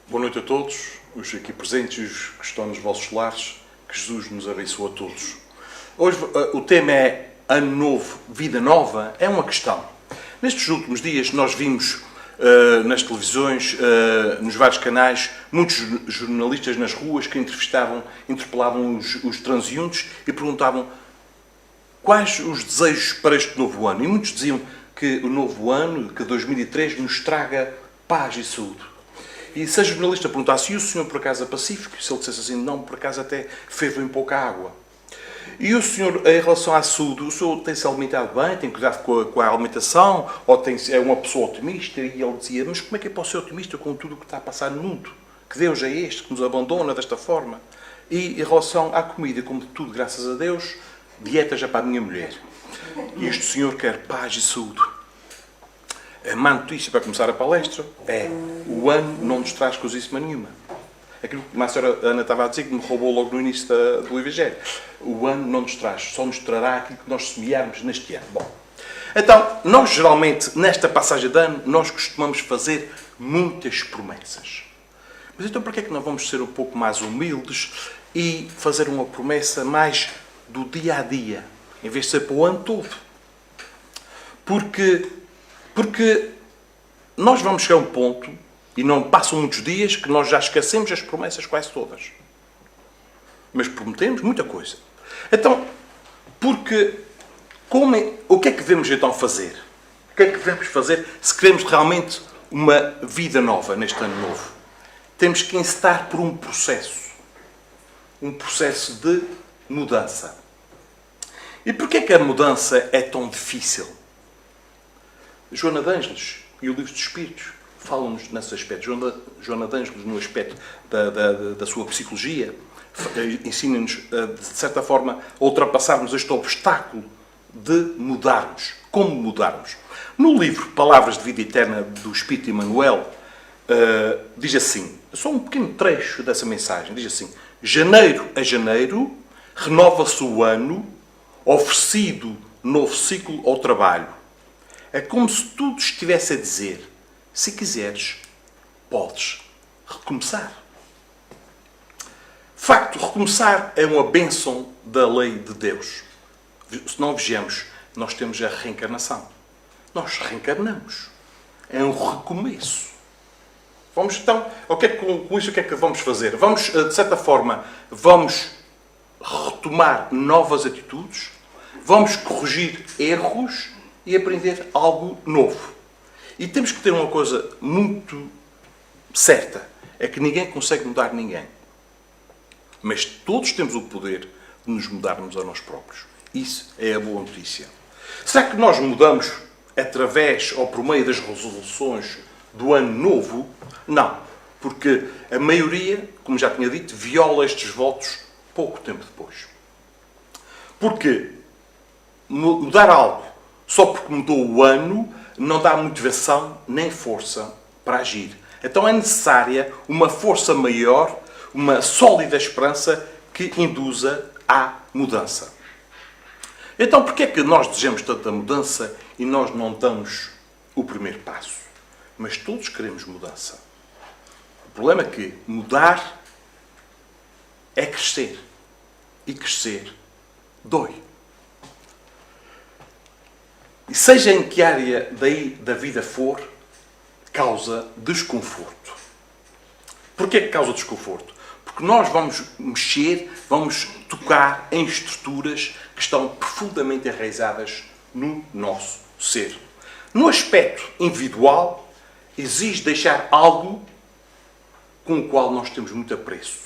Boa noite a todos, os aqui presentes e os que estão nos vossos lares. Que Jesus nos abençoe a todos. Hoje o tema é Ano Novo, Vida Nova. É uma questão. Nestes últimos dias nós vimos nas televisões, nos vários canais, muitos jornalistas nas ruas que interpelavam os transeuntes e perguntavam quais os desejos para este novo ano. E muitos diziam que o novo ano, que 2003, nos traga paz e saúde. E se a jornalista perguntasse, e o senhor por acaso é pacífico? Se ele dissesse assim, não, por acaso até fervo em pouca água. E o senhor, em relação à saúde, o senhor tem-se alimentado bem, tem cuidado com a alimentação, ou é uma pessoa otimista? E ele dizia, mas como é que eu posso ser otimista com tudo o que está a passar no mundo? Que Deus é este, que nos abandona desta forma? E em relação à comida, como de tudo, graças a Deus, dieta já para a minha mulher. E este senhor quer paz e saúde. A má notícia para começar a palestra é o ano não nos traz coisíssima nenhuma. Aquilo que a senhora Ana estava a dizer, que me roubou logo no início do Evangelho. O ano não nos traz, só nos trará aquilo que nós semearmos neste ano. Bom, então, nós geralmente, nesta passagem de ano, nós costumamos fazer muitas promessas. Mas então, por que é que não vamos ser um pouco mais humildes e fazer uma promessa mais do dia a dia, em vez de ser para o ano todo? Porque nós vamos chegar a um ponto, e não passam muitos dias, que nós já esquecemos as promessas quase todas. Mas prometemos muita coisa. Então, o que é que devemos então fazer? O que é que devemos fazer se queremos realmente uma vida nova neste ano novo? Temos que encetar por um processo de mudança. E porquê é que a mudança é tão difícil? Joana de Ângeles e o Livro dos Espíritos falam-nos nesse aspecto. Joana de Ângeles, no aspecto da sua psicologia, ensina-nos, de certa forma, a ultrapassarmos este obstáculo de mudarmos. Como mudarmos? No livro Palavras de Vida Eterna do Espírito Emmanuel, diz assim, só um pequeno trecho dessa mensagem, diz assim: janeiro a janeiro, renova-se o ano, oferecido novo ciclo ao trabalho. É como se tudo estivesse a dizer, se quiseres, podes recomeçar. De facto, recomeçar é uma bênção da lei de Deus. Se não vejamos, nós temos a reencarnação. Nós reencarnamos. É um recomeço. Vamos então, com isso o que é que vamos fazer? Vamos, de certa forma, vamos retomar novas atitudes, vamos corrigir erros e aprender algo novo. E temos que ter uma coisa muito certa, é que ninguém consegue mudar ninguém. Mas todos temos o poder de nos mudarmos a nós próprios. Isso é a boa notícia. Será que nós mudamos através ou por meio das resoluções do ano novo? Não, porque a maioria, como já tinha dito, viola estes votos pouco tempo depois. Porque mudar algo só porque mudou o ano não dá motivação nem força para agir. Então é necessária uma força maior, uma sólida esperança que induza à mudança. Então porquê é que nós desejamos tanta mudança e nós não damos o primeiro passo? Mas todos queremos mudança. O problema é que mudar é crescer. E crescer dói. E seja em que área da vida for, causa desconforto. Porquê que causa desconforto? Porque nós vamos mexer, vamos tocar em estruturas que estão profundamente enraizadas no nosso ser. No aspecto individual, exige deixar algo com o qual nós temos muito apreço.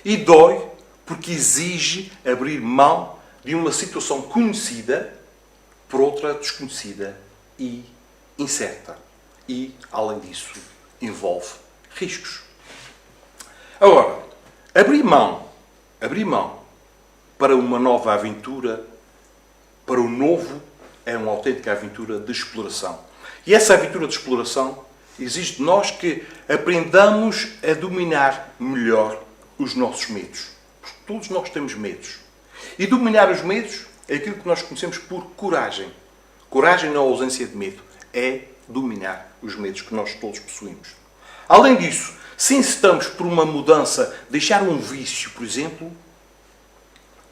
E dói porque exige abrir mão de uma situação conhecida por outra desconhecida e incerta. E, além disso, envolve riscos. Agora, abrir mão para uma nova aventura, para o novo, é uma autêntica aventura de exploração. E essa aventura de exploração exige de nós que aprendamos a dominar melhor os nossos medos. Porque todos nós temos medos. E dominar os medos é aquilo que nós conhecemos por coragem. Coragem não é ausência de medo, é dominar os medos que nós todos possuímos. Além disso, se insistamos por uma mudança, deixar um vício, por exemplo,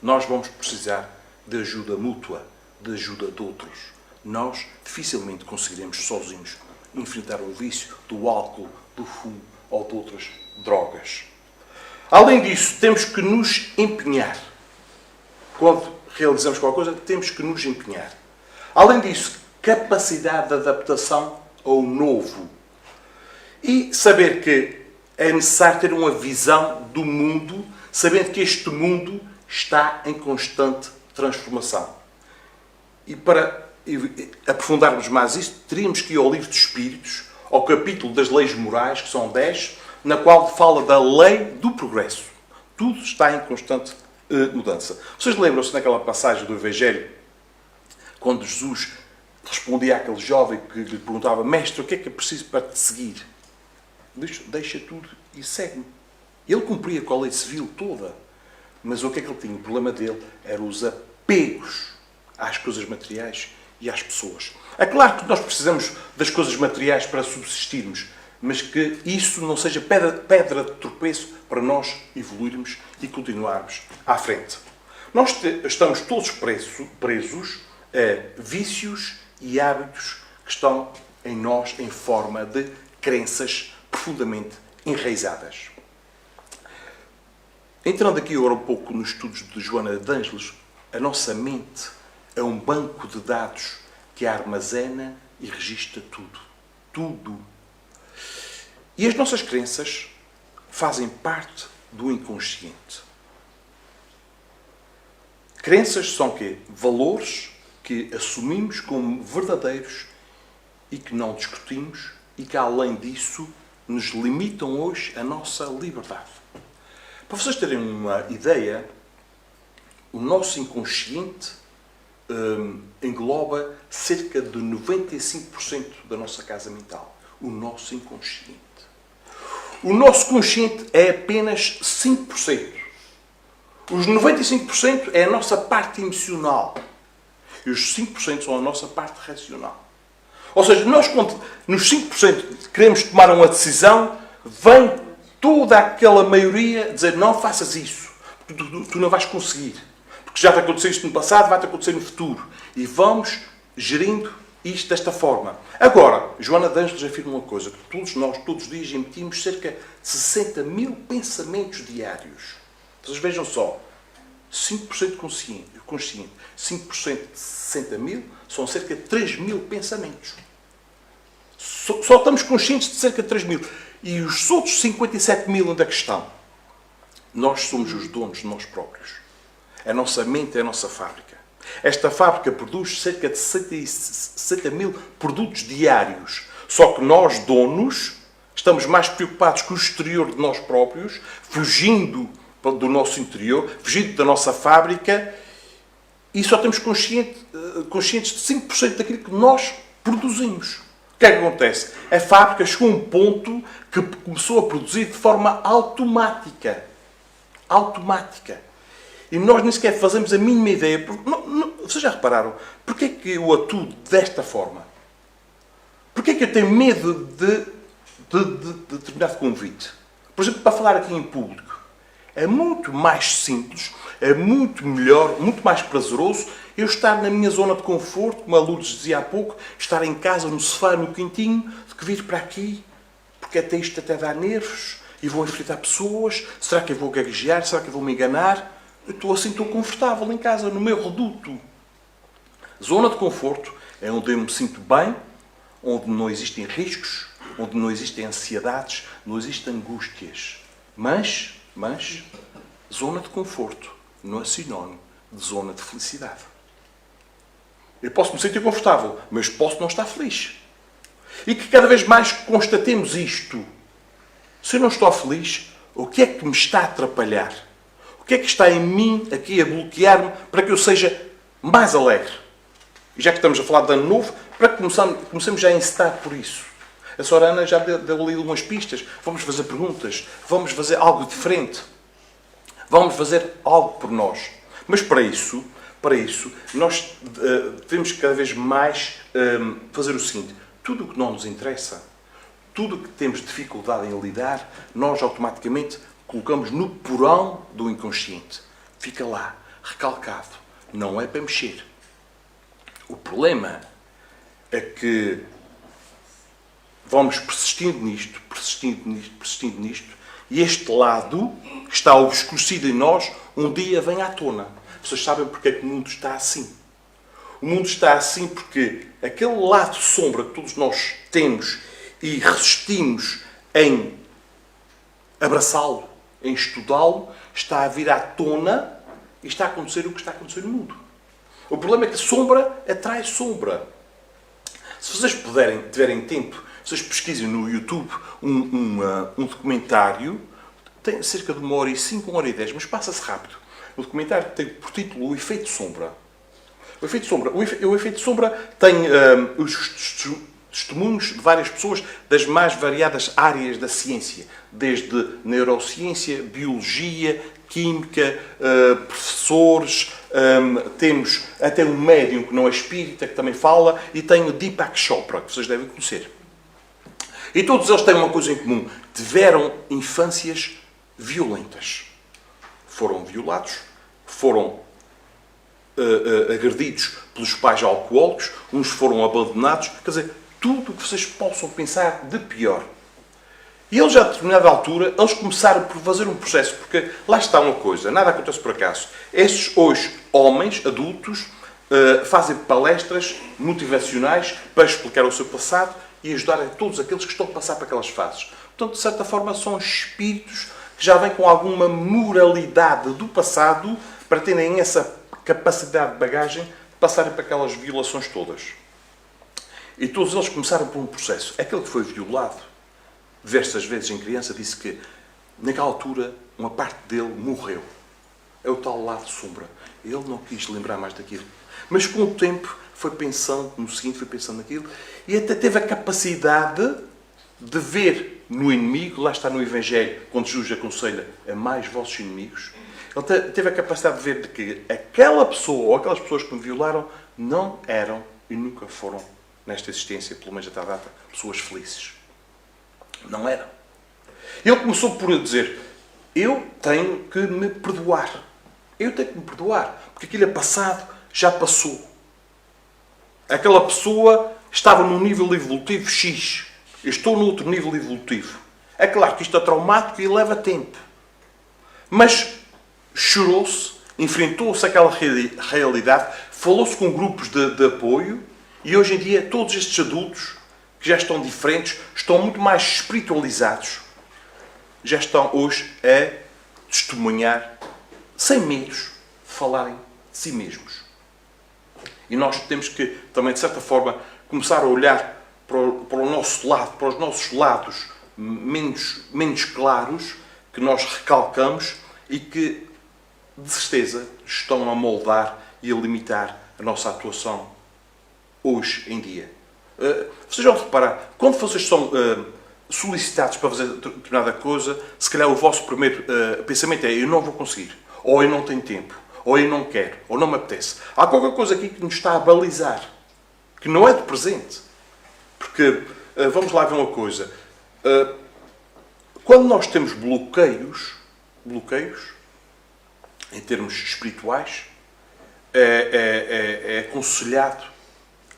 nós vamos precisar de ajuda mútua, de ajuda de outros. Nós dificilmente conseguiremos sozinhos enfrentar um vício do álcool, do fumo ou de outras drogas. Além disso, temos que nos empenhar. Quando realizamos qualquer coisa, temos que nos empenhar. Além disso, capacidade de adaptação ao novo. E saber que é necessário ter uma visão do mundo, sabendo que este mundo está em constante transformação. E para aprofundarmos mais isto, teríamos que ir ao livro dos Espíritos, ao capítulo das leis morais, que são 10, na qual fala da lei do progresso. Tudo está em constante mudança. Vocês lembram-se naquela passagem do Evangelho, quando Jesus respondia àquele jovem que lhe perguntava: Mestre, o que é preciso para te seguir? Deixa tudo e segue-me. Ele cumpria com a lei civil toda. Mas o que é que ele tinha? O problema dele eram os apegos às coisas materiais e às pessoas. É claro que nós precisamos das coisas materiais para subsistirmos, mas que isso não seja pedra de tropeço para nós evoluirmos e continuarmos à frente. Nós estamos todos presos a vícios e hábitos que estão em nós em forma de crenças profundamente enraizadas. Entrando aqui agora um pouco nos estudos de Joana de Ângeles, a nossa mente é um banco de dados que armazena e registra tudo. Tudo. E as nossas crenças fazem parte do inconsciente. Crenças são quê? Valores que assumimos como verdadeiros e que não discutimos e que, além disso, nos limitam hoje a nossa liberdade. Para vocês terem uma ideia, o nosso inconsciente engloba cerca de 95% da nossa casa mental. O nosso inconsciente. O nosso consciente é apenas 5%. Os 95% é a nossa parte emocional. E os 5% são a nossa parte racional. Ou seja, nós, quando nos 5% queremos tomar uma decisão, vem toda aquela maioria dizer: não faças isso, tu não vais conseguir. Porque já te aconteceu isto no passado, vai-te acontecer no futuro. E vamos gerindo isto desta forma. Agora, Joana de Ângeles afirma uma coisa, que todos nós, todos os dias, emitimos cerca de 60 mil pensamentos diários. Vocês vejam só, 5% consciente, 5% de 60 mil, são cerca de 3 mil pensamentos. Só estamos conscientes de cerca de 3 mil. E os outros 57 mil onde é que estão? Nós somos os donos de nós próprios. A nossa mente é a nossa fábrica. Esta fábrica produz cerca de 60 mil produtos diários. Só que nós, donos, estamos mais preocupados com o exterior de nós próprios, fugindo do nosso interior, fugindo da nossa fábrica, e só temos conscientes de 5% daquilo que nós produzimos. O que é que acontece? A fábrica chegou a um ponto que começou a produzir de forma automática. Automática. E nós nem sequer fazemos a mínima ideia. Vocês já repararam? Porquê é que eu atuo desta forma? Porquê é que eu tenho medo de determinado convite? Por exemplo, para falar aqui em público. É muito mais simples, é muito melhor, muito mais prazeroso eu estar na minha zona de conforto, como a Lourdes dizia há pouco, estar em casa, no sofá, no quentinho, do que vir para aqui, porque até isto até dá nervos, e vou enfrentar pessoas, será que eu vou gaguejar, será que eu vou me enganar? Eu estou assim, estou confortável em casa, no meu reduto. Zona de conforto é onde eu me sinto bem, onde não existem riscos, onde não existem ansiedades, não existem angústias. Mas, zona de conforto não é sinónimo de zona de felicidade. Eu posso me sentir confortável, mas posso não estar feliz. E que cada vez mais constatemos isto. Se eu não estou feliz, o que é que me está a atrapalhar? O que é que está em mim aqui a bloquear-me para que eu seja mais alegre? E já que estamos a falar de ano novo, para que comecemos já a incitar por isso. A Sorana já deu ali umas pistas. Vamos fazer perguntas. Vamos fazer algo diferente. Vamos fazer algo por nós. Mas para isso nós temos que cada vez mais fazer o seguinte. Tudo o que não nos interessa, tudo que temos dificuldade em lidar, nós automaticamente colocamos no porão do inconsciente. Fica lá, recalcado. Não é para mexer. O problema é que vamos persistindo nisto, e este lado, que está obscurecido em nós, um dia vem à tona. Vocês sabem porque é que o mundo está assim. O mundo está assim porque aquele lado sombra que todos nós temos e resistimos em abraçá-lo, em estudá-lo, está a vir à tona e está a acontecer o que está a acontecer no mundo. O problema é que sombra atrai sombra. Se vocês tiverem tempo, vocês pesquisem no YouTube um documentário, tem cerca de 1h05, 1h10, mas passa-se rápido. O documentário tem por título O Efeito Sombra. O efeito sombra tem os testemunhos de várias pessoas das mais variadas áreas da ciência, desde neurociência, biologia, química, professores, temos até um médium que não é espírita, que também fala, e tem o Deepak Chopra, que vocês devem conhecer. E todos eles têm uma coisa em comum. Tiveram infâncias violentas. Foram violados, foram agredidos pelos pais alcoólicos, uns foram abandonados, quer dizer, tudo o que vocês possam pensar de pior. E eles, a determinada altura, eles começaram por fazer um processo, porque lá está uma coisa, nada acontece por acaso. Estes, hoje, homens, adultos, fazem palestras motivacionais para explicar o seu passado e ajudar a todos aqueles que estão a passar por aquelas fases. Portanto, de certa forma, são espíritos que já vêm com alguma moralidade do passado para terem essa capacidade de bagagem de passarem para aquelas violações todas. E todos eles começaram por um processo. Aquele que foi violado diversas vezes em criança disse que, naquela altura, uma parte dele morreu. É o tal lado sombra. Ele não quis lembrar mais daquilo. Mas com o tempo foi pensando no seguinte, foi pensando naquilo, e até teve a capacidade de ver no inimigo, lá está no Evangelho, quando Jesus aconselha, amai os vossos inimigos. Ele teve a capacidade de ver de que aquela pessoa, ou aquelas pessoas que me violaram, não eram e nunca foram, nesta existência, pelo menos até à data, pessoas felizes. Não eram. Ele começou por dizer, eu tenho que me perdoar. Eu tenho que me perdoar. Porque aquilo é passado, já passou. Aquela pessoa estava num nível evolutivo X. Eu estou no outro nível evolutivo. É claro que isto é traumático e leva tempo. Mas chorou-se, enfrentou-se àquela realidade, falou-se com grupos de apoio e hoje em dia todos estes adultos que já estão diferentes, estão muito mais espiritualizados, já estão hoje a testemunhar, sem medos, de falarem de si mesmos. E nós temos que, também, de certa forma, começar a olhar para o nosso lado, para os nossos lados menos claros, que nós recalcamos e que, de certeza, estão a moldar e a limitar a nossa atuação hoje em dia. Vocês vão reparar, quando vocês são solicitados para fazer determinada coisa, se calhar o vosso primeiro pensamento é eu não vou conseguir, ou eu não tenho tempo, ou eu não quero, ou não me apetece. Há qualquer coisa aqui que nos está a balizar, que não é do presente. Porque, vamos lá ver uma coisa, quando nós temos bloqueios, em termos espirituais, é aconselhado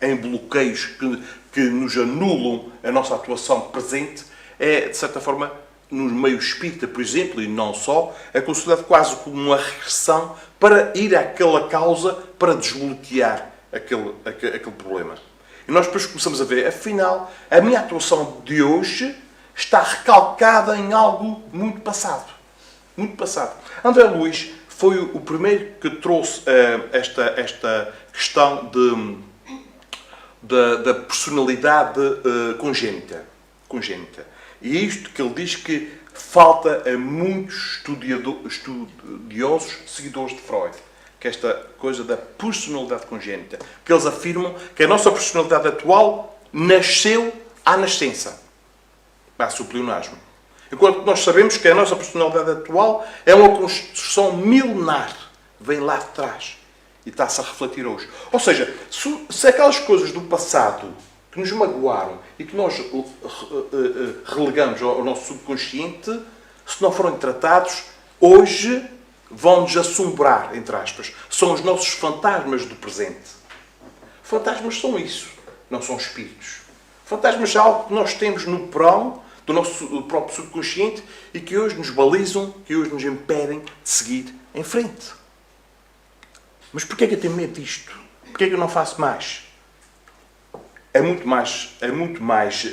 em bloqueios que nos anulam a nossa atuação presente, é, de certa forma, no meio espírita, por exemplo, e não só, é aconselhado quase como uma regressão para ir àquela causa, para desbloquear aquele problema. E nós depois começamos a ver, afinal, a minha atuação de hoje está recalcada em algo muito passado. Muito passado. André Luiz foi o primeiro que trouxe esta questão da personalidade congénita. E é isto que ele diz que falta a muitos estudiosos seguidores de Freud, que é esta coisa da personalidade congénita, que eles afirmam que a nossa personalidade atual nasceu à nascença. Passa o pleonasmo. Enquanto nós sabemos que a nossa personalidade atual é uma construção milenar, vem lá de trás e está-se a refletir hoje. Ou seja, se aquelas coisas do passado que nos magoaram e que nós relegamos ao nosso subconsciente, se não forem tratados, hoje vão-nos assombrar, entre aspas. São os nossos fantasmas do presente. Fantasmas são isso, não são espíritos. Fantasmas são algo que nós temos no porão do nosso próprio subconsciente e que hoje nos balizam, que hoje nos impedem de seguir em frente. Mas porquê é que eu tenho medo disto? Porquê é que eu não faço mais? É muito mais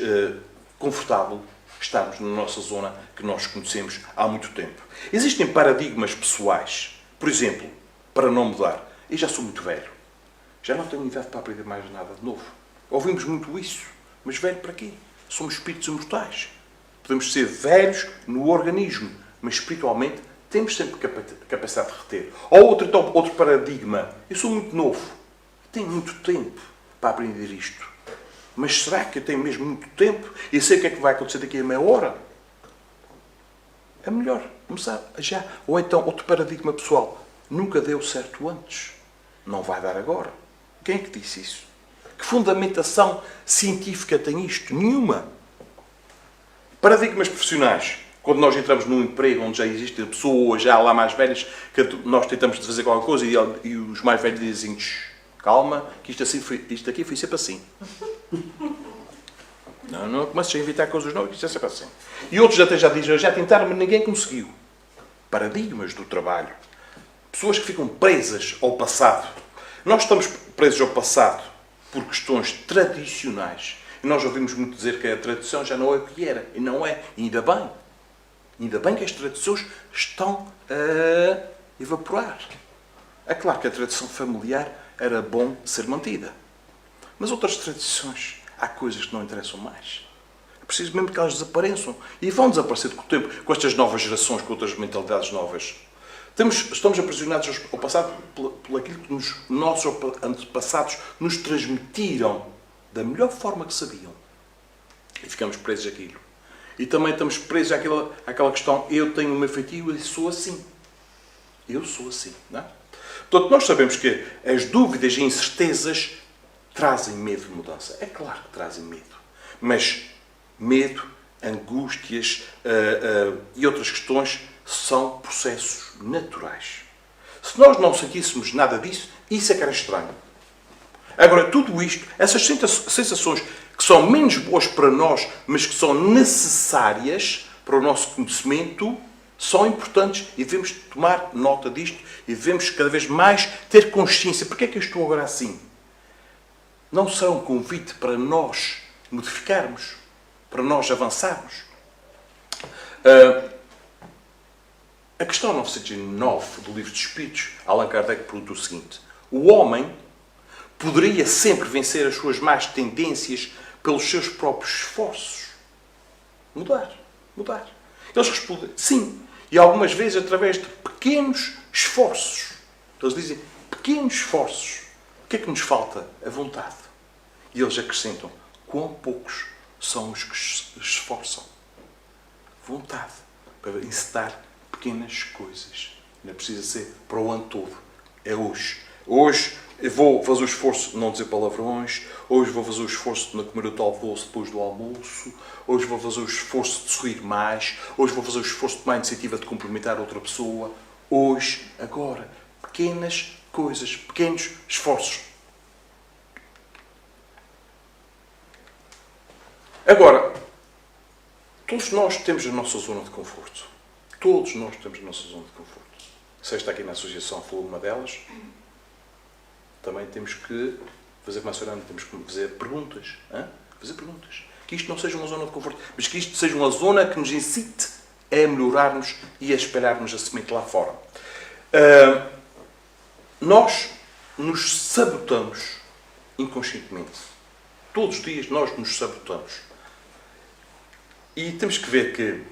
confortável estarmos na nossa zona que nós conhecemos há muito tempo. Existem paradigmas pessoais. Por exemplo, para não mudar. Eu já sou muito velho. Já não tenho idade para aprender mais nada de novo. Ouvimos muito isso. Mas velho para quê? Somos espíritos imortais. Podemos ser velhos no organismo, mas espiritualmente temos sempre capacidade de reter. Ou outro paradigma. Eu sou muito novo. Tenho muito tempo para aprender isto. Mas será que eu tenho mesmo muito tempo e sei o que é que vai acontecer daqui a meia hora? É melhor começar já. Ou então, outro paradigma pessoal. Nunca deu certo antes. Não vai dar agora. Quem é que disse isso? Que fundamentação científica tem isto? Nenhuma. Paradigmas profissionais. Quando nós entramos num emprego onde já existem pessoas, já há lá mais velhas, que nós tentamos fazer qualquer coisa e os mais velhos dizem: calma, que isto aqui foi sempre assim. Não comeces a inventar coisas novas, isto é sempre assim. E outros até já dizem: já tentaram, mas ninguém conseguiu. Paradigmas do trabalho. Pessoas que ficam presas ao passado. Nós estamos presos ao passado por questões tradicionais. E nós ouvimos muito dizer que a tradição já não é o que era. E não é. E ainda bem. Ainda bem que as tradições estão a evaporar. É claro que a tradição familiar era bom ser mantida. Mas outras tradições, há coisas que não interessam mais. É preciso mesmo que elas desapareçam. E vão desaparecer com o tempo, com estas novas gerações, com outras mentalidades novas. Estamos aprisionados ao passado por aquilo que os nossos antepassados nos transmitiram da melhor forma que sabiam. E ficamos presos àquilo. E também estamos presos àquela questão: eu tenho o meu feitio e sou assim. Eu sou assim. Não é? Portanto, nós sabemos que as dúvidas e incertezas trazem medo de mudança. É claro que trazem medo. Mas medo, angústias e outras questões são processos naturais. Se nós não sentíssemos nada disso, isso é que era estranho. Agora, tudo isto, essas sensações que são menos boas para nós, mas que são necessárias para o nosso conhecimento, são importantes e devemos tomar nota disto e devemos cada vez mais ter consciência. Porquê é que eu estou agora assim? Não será um convite para nós modificarmos, para nós avançarmos. A questão 909 do Livro dos Espíritos, Allan Kardec pergunta o seguinte: o homem poderia sempre vencer as suas más tendências pelos seus próprios esforços? Mudar. Eles respondem: sim. E algumas vezes através de pequenos esforços. Eles dizem: pequenos esforços. O que é que nos falta? A vontade. E eles acrescentam: quão poucos são os que se esforçam? Vontade. Para encetar pequenas coisas. Não precisa ser para o ano todo. É hoje. Hoje eu vou fazer o esforço de não dizer palavrões. Hoje vou fazer o esforço de não comer o tal doce depois do almoço. Hoje vou fazer o esforço de sorrir mais. Hoje vou fazer o esforço de tomar a iniciativa de cumprimentar outra pessoa. Hoje, agora. Pequenas coisas. Pequenos esforços. Agora, todos nós temos a nossa zona de conforto. Todos nós temos a nossa zona de conforto. Se está aqui na associação falou uma delas, também temos que fazer como a senhora, temos que fazer perguntas. Fazer perguntas. Que isto não seja uma zona de conforto, mas que isto seja uma zona que nos incite a melhorarmos e a espalharmos a semente lá fora. Nós nos sabotamos inconscientemente. Todos os dias nós nos sabotamos. E temos que ver que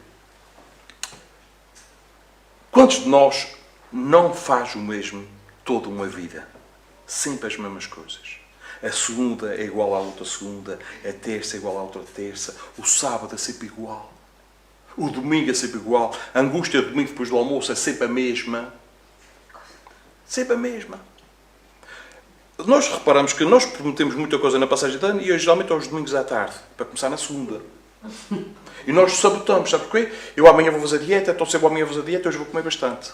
quantos de nós não faz o mesmo toda uma vida? Sempre as mesmas coisas. A segunda é igual à outra segunda, a terça é igual à outra terça, o sábado é sempre igual, o domingo é sempre igual, a angústia do domingo depois do almoço é sempre a mesma. Sempre a mesma. nós reparamos que nós prometemos muita coisa na passagem de ano e geralmente aos domingos à tarde, para começar na segunda. E nós sabotamos, sabe porquê? Eu amanhã vou fazer dieta, então se eu amanhã vou fazer dieta, hoje vou comer bastante.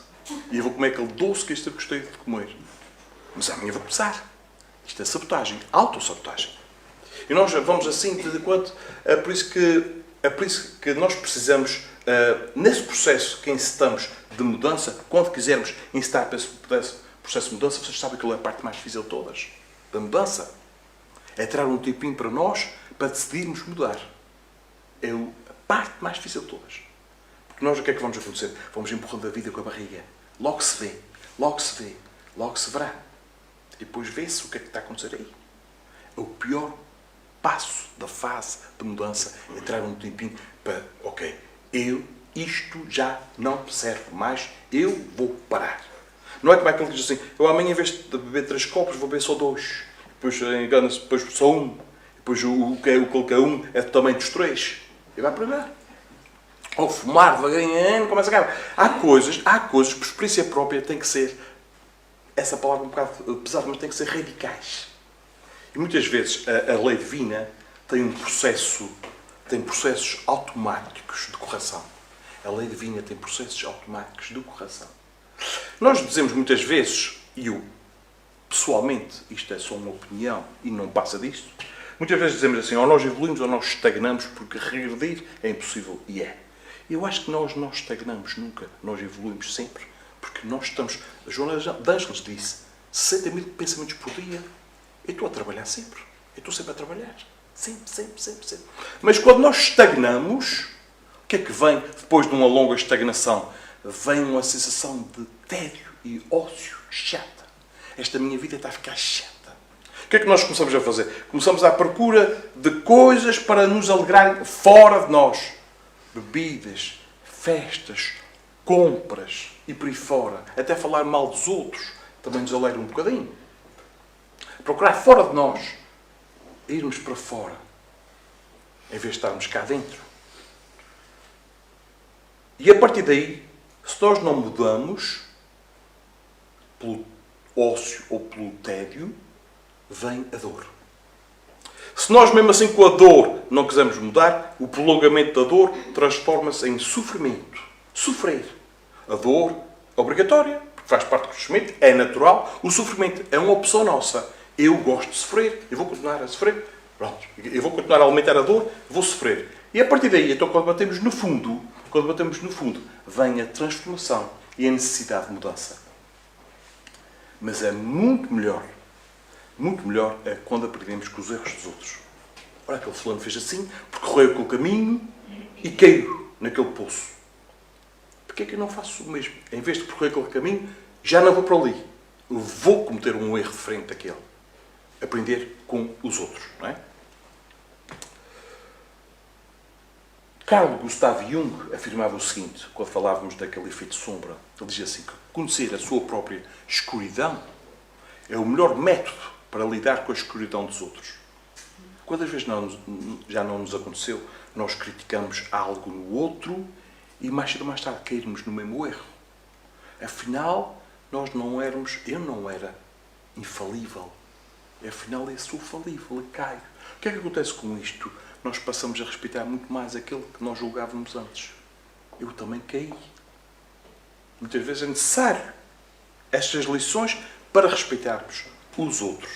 E eu vou comer aquele doce que este eu gostei de comer. Mas amanhã vou começar. Isto é sabotagem, autossabotagem. E nós vamos assim de quanto. É por isso que nós precisamos, nesse processo que incitamos de mudança, quando quisermos incitar para esse processo de mudança, vocês sabem que é a parte mais difícil de todas, da mudança. É tirar um tempinho para nós, para decidirmos mudar. É a parte mais difícil de todas. Porque nós, o que é que vamos acontecer? Vamos empurrando a vida com a barriga. Logo se vê, logo se vê, logo se verá. E depois vê-se o que é que está a acontecer aí. O pior passo da fase de mudança é tirar um tempinho para, ok, isto já não serve mais, eu vou parar. Não é como aquele que diz assim, eu amanhã, em vez de beber 3 copos, vou beber só 2. Depois engana-se, depois só 1. Depois o que é 1 é do tamanho dos 3. E vai para lá. Ou fumar devagarinho, começa a acabar. Há coisas, por experiência própria, tem que ser, essa palavra é um bocado pesada, mas tem que ser radicais. E muitas vezes a lei divina tem processos automáticos de correção. A lei divina tem processos automáticos de correção. Nós dizemos muitas vezes, e eu, pessoalmente, isto é só uma opinião e não passa disto, muitas vezes dizemos assim, ou nós evoluímos ou nós estagnamos, porque regredir é impossível. E é. Eu acho que nós não estagnamos nunca, nós evoluímos sempre, porque nós estamos... A Joana de Ângeles disse, 60.000 pensamentos por dia. Eu estou a trabalhar sempre. Eu estou sempre a trabalhar. Sempre, sempre, sempre, sempre. Mas quando nós estagnamos, o que é que vem depois de uma longa estagnação? Vem uma sensação de tédio e ócio chata. Esta minha vida está a ficar chata. O que é que nós começamos a fazer? Começamos à procura de coisas para nos alegrarem fora de nós. Bebidas, festas, compras e por aí fora. Até falar mal dos outros também nos alegra um bocadinho. Procurar fora de nós. Irmos para fora. Em vez de estarmos cá dentro. E a partir daí, se nós não mudamos, pelo ócio ou pelo tédio, vem a dor. Se nós, mesmo assim, com a dor, não quisermos mudar, o prolongamento da dor transforma-se em sofrimento. Sofrer. A dor é obrigatória, porque faz parte do crescimento, é natural. O sofrimento é uma opção nossa. Eu gosto de sofrer, eu vou continuar a sofrer. Pronto. Eu vou continuar a aumentar a dor, vou sofrer. E a partir daí, então, quando batemos no fundo, vem a transformação e a necessidade de mudança. Mas é muito melhor é quando aprendemos com os erros dos outros. Olha, aquele fulano fez assim, percorreu aquele caminho e caiu naquele poço. Porquê é que eu não faço o mesmo? Em vez de percorrer aquele caminho, já não vou para ali. Eu vou cometer um erro diferente daquele. Aprender com os outros, não é? Carl Gustav Jung afirmava o seguinte, quando falávamos daquele efeito sombra. Ele dizia assim, que conhecer a sua própria escuridão é o melhor método para lidar com a escuridão dos outros. Quantas vezes já não nos aconteceu, nós criticamos algo no outro e mais cedo ou mais tarde caímos no mesmo erro. Afinal, eu não era infalível. Afinal, eu sou falível, eu caio. O que é que acontece com isto? Nós passamos a respeitar muito mais aquele que nós julgávamos antes. Eu também caí. Muitas vezes é necessário estas lições para respeitarmos os outros.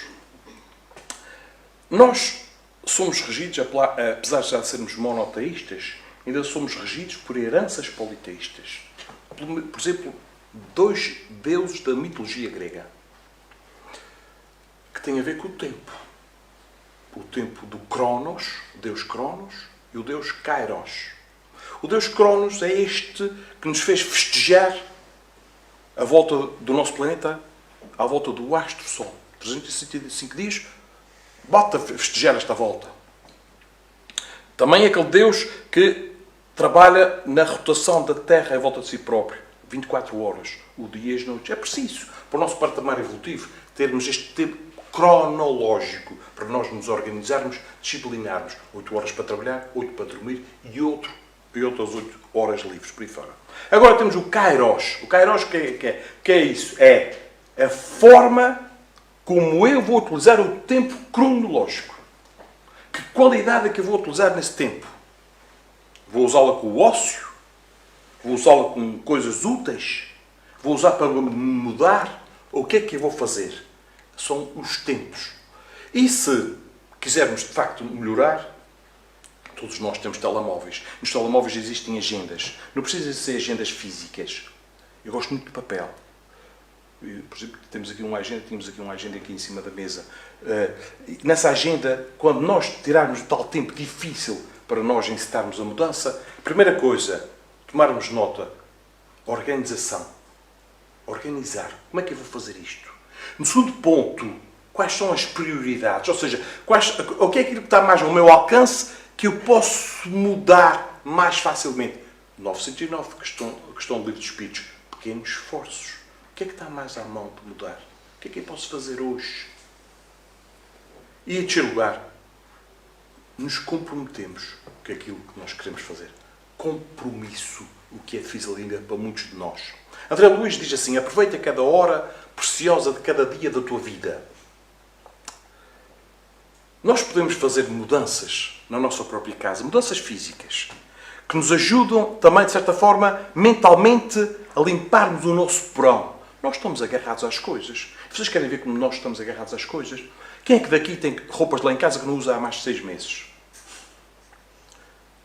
Nós somos regidos, apesar de já sermos monoteístas, ainda somos regidos por heranças politeístas. Por exemplo, 2 deuses da mitologia grega, que têm a ver com o tempo. O tempo do Cronos, o deus Cronos, e o deus Kairos. O deus Cronos é este que nos fez festejar a volta do nosso planeta, à volta do astro-sol. 365 dias, basta festejar esta volta. Também é aquele deus que trabalha na rotação da Terra em volta de si próprio. 24 horas, o dia e as noites. É preciso, para o nosso patamar evolutivo, termos este tempo cronológico, para nós nos organizarmos, disciplinarmos. 8 horas para trabalhar, 8 para dormir e outras 8 horas livres por aí fora. Agora temos o Kairos. O Kairos, que é isso? É a forma como eu vou utilizar o tempo cronológico. Que qualidade é que eu vou utilizar nesse tempo? Vou usá-la com o ócio? Vou usá-la com coisas úteis? Vou usar para me mudar? Ou o que é que eu vou fazer? São os tempos. E se quisermos, de facto, melhorar, todos nós temos telemóveis. Nos telemóveis existem agendas. Não precisam ser agendas físicas. Eu gosto muito de papel. Por exemplo, tínhamos aqui uma agenda aqui em cima da mesa. Nessa agenda, quando nós tirarmos o tal tempo difícil para nós incitarmos a mudança, primeira coisa, tomarmos nota, organização. Organizar. Como é que eu vou fazer isto? No segundo ponto, quais são as prioridades? Ou seja, o que é aquilo que está mais ao meu alcance que eu posso mudar mais facilmente? 909, questão do livro dos Espíritos. Pequenos esforços. O que é que está mais à mão de mudar? O que é que eu posso fazer hoje? E, em terceiro lugar, nos comprometemos com aquilo que nós queremos fazer. Compromisso, o que é difícil ainda para muitos de nós. André Luís diz assim: aproveita cada hora preciosa de cada dia da tua vida. Nós podemos fazer mudanças na nossa própria casa, mudanças físicas, que nos ajudam também, de certa forma, mentalmente a limparmos o nosso porão. Nós estamos agarrados às coisas. Vocês querem ver como nós estamos agarrados às coisas? Quem é que daqui tem roupas lá em casa que não usa há mais de 6 meses?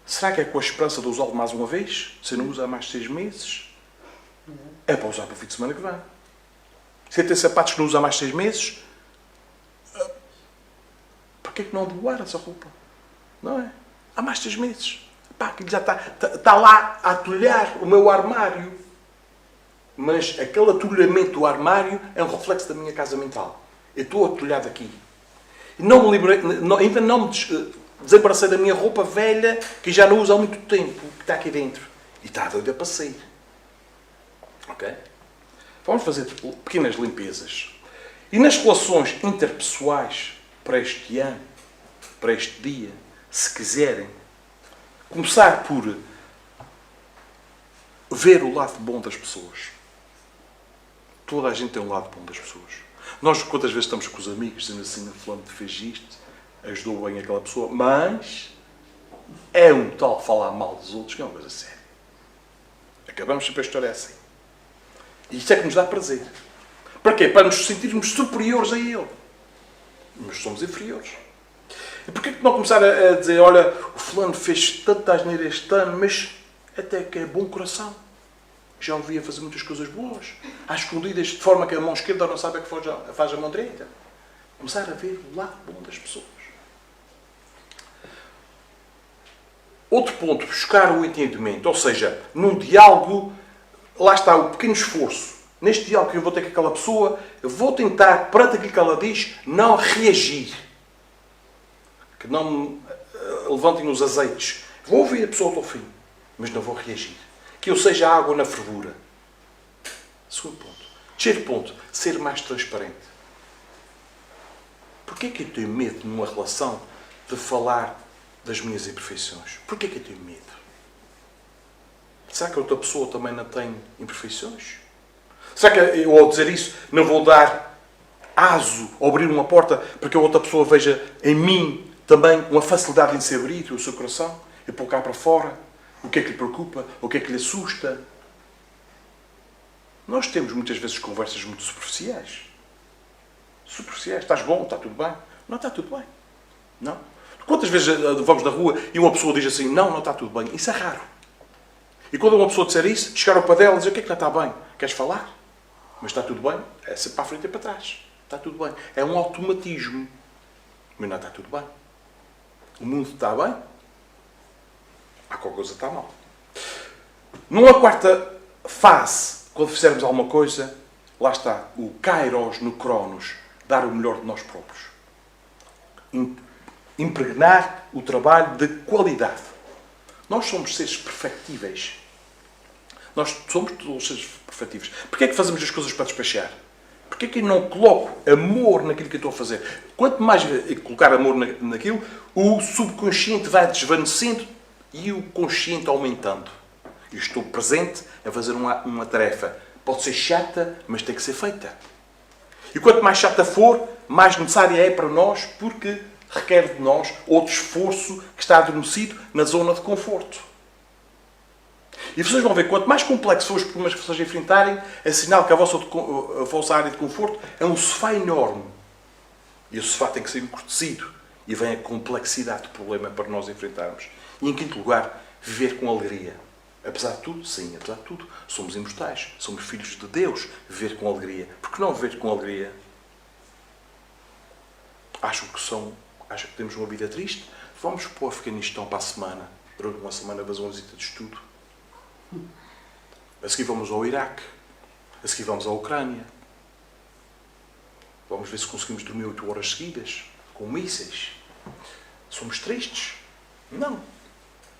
Será que é com a esperança de usá-lo mais uma vez? Se não usa há mais de 6 meses? É para usar para o fim de semana que vem. Se tem sapatos que não usa há mais de 6 meses, para que é que não doar essa roupa? Não é? Há mais de 6 meses. Pá, aquilo já está lá a atulhar o meu armário. Mas aquele atulhamento do armário é um reflexo da minha casa mental. Eu estou atulhado aqui. Não me livrei, ainda não me desembaracei da minha roupa velha, que já não uso há muito tempo, que está aqui dentro. E está doida para sair. Ok? Vamos fazer pequenas limpezas. E nas relações interpessoais, para este ano, para este dia, se quiserem, começar por ver o lado bom das pessoas. Toda a gente tem um lado bom das pessoas. Nós, quantas vezes estamos com os amigos, dizendo assim, o fulano fez isto, ajudou bem aquela pessoa, mas é um tal falar mal dos outros que é uma coisa séria. Acabamos sempre a história assim. E isto é que nos dá prazer. Para quê? Para nos sentirmos superiores a ele. Mas somos inferiores. E porquê que não começar a dizer, olha, o fulano fez tanta asneira este ano, mas até que é bom coração. Já ouvia fazer muitas coisas boas. Às escondidas, de forma que a mão esquerda não sabe a que faz a mão direita. Começar a ver o lado bom das pessoas. Outro ponto, buscar o entendimento. Ou seja, num diálogo, lá está o pequeno esforço. Neste diálogo que eu vou ter com aquela pessoa, eu vou tentar, perante aquilo que ela diz, não reagir. Que não me levantem os azeites. Vou ouvir a pessoa até ao fim, mas não vou reagir. Que eu seja água na fervura. Segundo ponto. Terceiro ponto, ser mais transparente. Porquê que eu tenho medo numa relação de falar das minhas imperfeições? Porquê que eu tenho medo? Será que a outra pessoa também não tem imperfeições? Será que eu, ao dizer isso, não vou dar aso, abrir uma porta para que a outra pessoa veja em mim também uma facilidade em se abrir o seu coração e pôr cá para fora o que é que lhe preocupa, o que é que lhe assusta? Nós temos muitas vezes conversas muito superficiais. Superficiais. Estás bom? Está tudo bem? Não está tudo bem. Não. Quantas vezes vamos na rua e uma pessoa diz assim, não está tudo bem. Isso é raro. E quando uma pessoa disser isso, chegar ao pé dela e dizer, o que é que não está bem? Queres falar? Mas está tudo bem? É sempre para a frente e para trás. Está tudo bem. É um automatismo. Mas não está tudo bem. O mundo está bem? Há qualquer coisa que está mal. Numa quarta fase, quando fizermos alguma coisa, lá está o kairos no cronos, dar o melhor de nós próprios. Impregnar o trabalho de qualidade. Nós somos seres perfectíveis. Nós somos todos seres perfectíveis. Porquê é que fazemos as coisas para despachar? Porquê é que eu não coloco amor naquilo que eu estou a fazer? Quanto mais eu colocar amor naquilo, o subconsciente vai desvanecendo e o consciente aumentando. Eu estou presente a fazer uma tarefa. Pode ser chata, mas tem que ser feita. E quanto mais chata for, mais necessária é para nós, porque requer de nós outro esforço que está adormecido na zona de conforto. E vocês vão ver, quanto mais complexos forem os problemas que vocês enfrentarem, é sinal que a vossa área de conforto é um sofá enorme. E o sofá tem que ser encurtecido. E vem a complexidade do problema para nós enfrentarmos. E em quinto lugar, viver com alegria. Apesar de tudo, sim, apesar de tudo, somos imortais, somos filhos de Deus. Viver com alegria. Por que não viver com alegria? Acham que temos uma vida triste? Vamos para o Afeganistão para a semana. Durante uma semana vamos uma visita de estudo. A seguir vamos ao Iraque. A seguir vamos à Ucrânia. Vamos ver se conseguimos dormir 8 horas seguidas, com mísseis. Somos tristes? Não.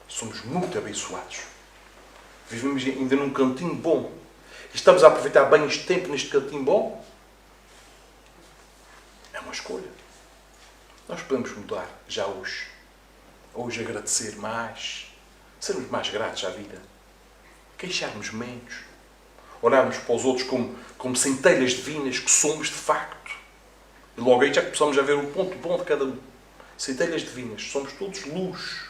Somos muito abençoados. Vivemos ainda num cantinho bom. E estamos a aproveitar bem este tempo neste cantinho bom? É uma escolha. Nós podemos mudar já hoje. Hoje agradecer mais. Sermos mais gratos à vida. Queixarmos menos. Olharmos para os outros como centelhas divinas que somos de facto. E logo aí já começamos a ver o ponto bom de cada um. Centelhas divinas. Somos todos luz.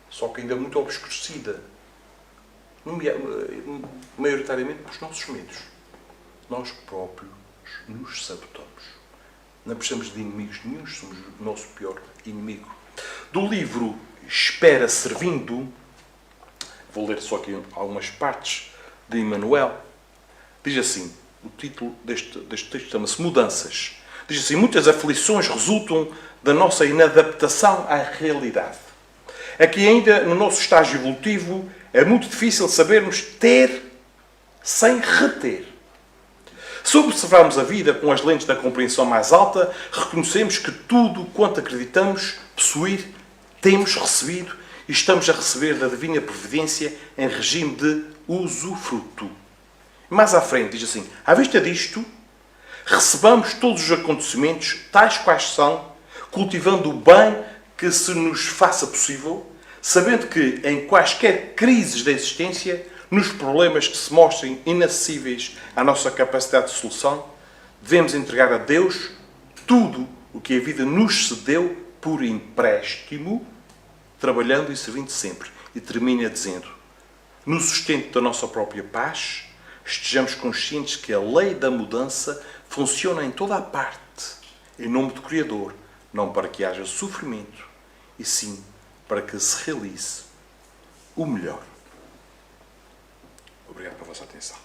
Só que ainda muito obscurecida. Maioritariamente pelos nossos medos. Nós próprios nos sabotamos. Não precisamos de inimigos nenhum. Somos o nosso pior inimigo. Do livro Espera Servindo, vou ler só aqui algumas partes de Emmanuel. Diz assim, o título deste texto chama-se Mudanças. Diz assim, muitas aflições resultam da nossa inadaptação à realidade. Aqui ainda, no nosso estágio evolutivo, é muito difícil sabermos ter sem reter. Se observarmos a vida com as lentes da compreensão mais alta, reconhecemos que tudo quanto acreditamos possuir, temos recebido e estamos a receber da divina providência em regime de usufruto. Mais à frente diz assim, à vista disto, recebamos todos os acontecimentos tais quais são, cultivando o bem que se nos faça possível, sabendo que em quaisquer crises da existência, nos problemas que se mostrem inacessíveis à nossa capacidade de solução, devemos entregar a Deus tudo o que a vida nos cedeu por empréstimo, trabalhando e servindo sempre. E termina dizendo, no sustento da nossa própria paz, estejamos conscientes que a lei da mudança funciona em toda a parte, em nome do Criador, não para que haja sofrimento, e sim para que se realize o melhor. Obrigado pela vossa atenção.